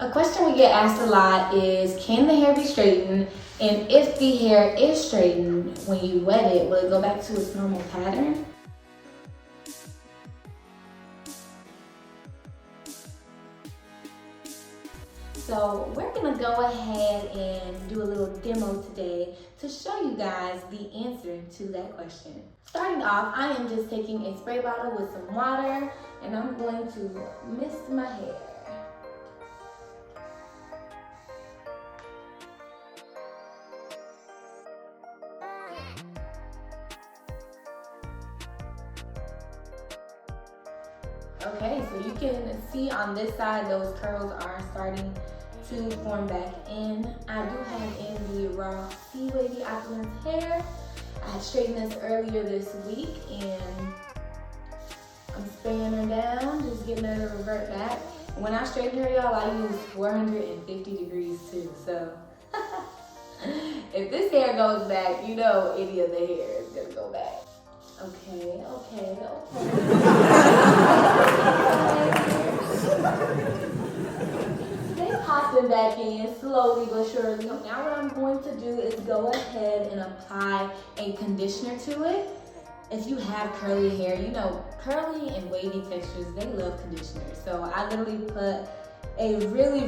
A question we get asked a lot is, can the hair be straightened? And if the hair is straightened, when you wet it, will it go back to its normal pattern? So we're gonna go ahead and do a little demo today to show you guys the answer to that question. Starting off, I am just taking a spray bottle with some water and I'm going to mist my hair. Okay, so you can see on this side those curls are starting to form back in. I do have in the raw Wavy opulence hair. I had straightened this earlier this week and I'm spraying her down, just getting her to revert back. And when I straighten her, y'all, I use 450 degrees too. So if this hair goes back, you know any of the hair is gonna go back. Okay. They popping back in slowly but surely. Now what I'm going to do is go ahead and apply a conditioner to it. If you have curly hair, you know curly and wavy textures, they love conditioner. So I literally put a really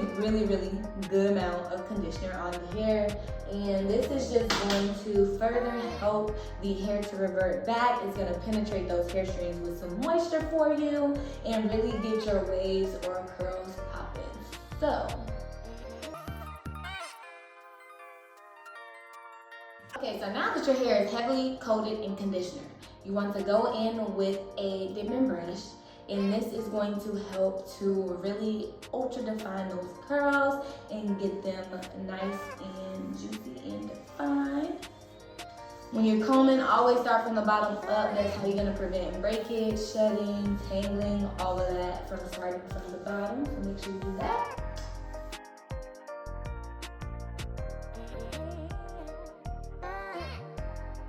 good amount of conditioner on the hair, and this is just going to further help the hair to revert back. It's going to penetrate those hair strings with some moisture for you and really get your waves or curls popping. So okay, so now that your hair is heavily coated in conditioner, you want to go in with a Denman brush, and this is going to help to really ultra define those curls and get them nice and juicy and defined. When you're combing, always start from the bottom up. That's how you're gonna prevent breakage, shedding, tangling, all of that from starting from the bottom. So make sure you do that.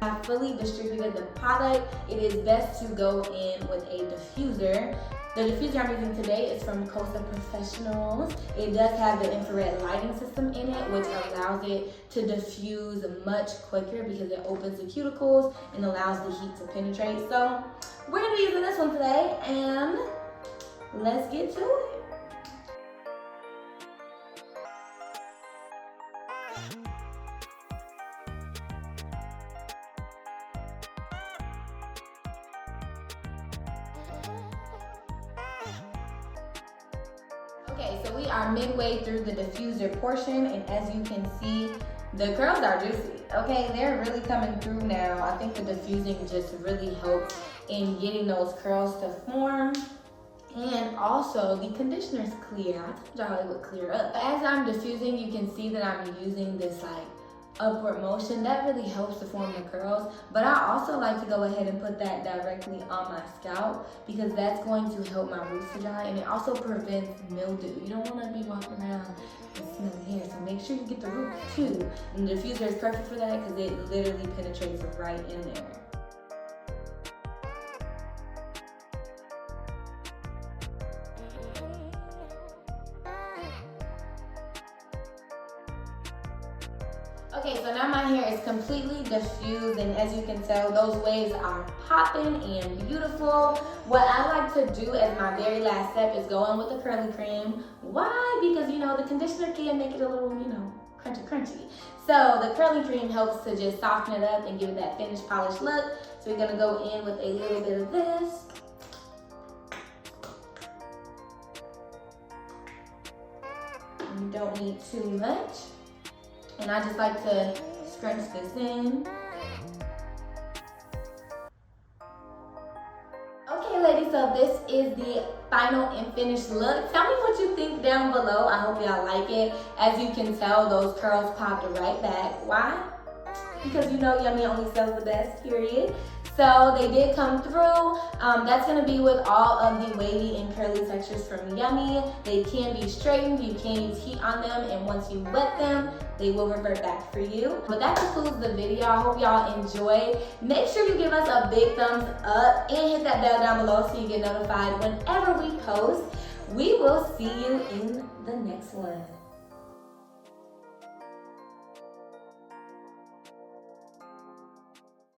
I fully distributed the product. It is best to go in with a diffuser. The diffuser I'm using today is from Costa Professionals. It does have the infrared lighting system in it, which allows it to diffuse much quicker because it opens the cuticles and allows the heat to penetrate. So we're gonna be using this one today, and let's get to it. Okay, so we are midway through the diffuser portion, and as you can see, the curls are juicy. Okay, they're really coming through now. I think the diffusing just really helps in getting those curls to form. And also, the conditioner's clear. I told y'all it would clear up. As I'm diffusing, you can see that I'm using this like upward motion. That really helps to form the curls, but I also like to go ahead and put that directly on my scalp because that's going to help my roots to dry, and it also prevents mildew. You don't want to be walking around with smelly hair, so make sure you get the roots too. And the diffuser is perfect for that because it literally penetrates right in there. Okay, so now my hair is completely diffused, and as you can tell, those waves are popping and beautiful. What I like to do as my very last step is go in with the curly cream. Why? Because, you know, the conditioner can make it a little, you know, crunchy. So the curly cream helps to just soften it up and give it that finished polished look. So we're gonna go in with a little bit of this. You don't need too much. And I just like to scrunch this in. Okay, ladies, so this is the final and finished look. Tell me what you think down below. I hope y'all like it. As you can tell, those curls popped right back. Why? Because you know Yummy only sells the best, period. So they did come through. That's gonna be with all of the wavy and curly textures from Yummy. They can be straightened, you can use heat on them, and once you wet them, they will revert back for you. But that concludes the video. I hope y'all enjoyed. Make sure you give us a big thumbs up and hit that bell down below so you get notified whenever we post. We will see you in the next one.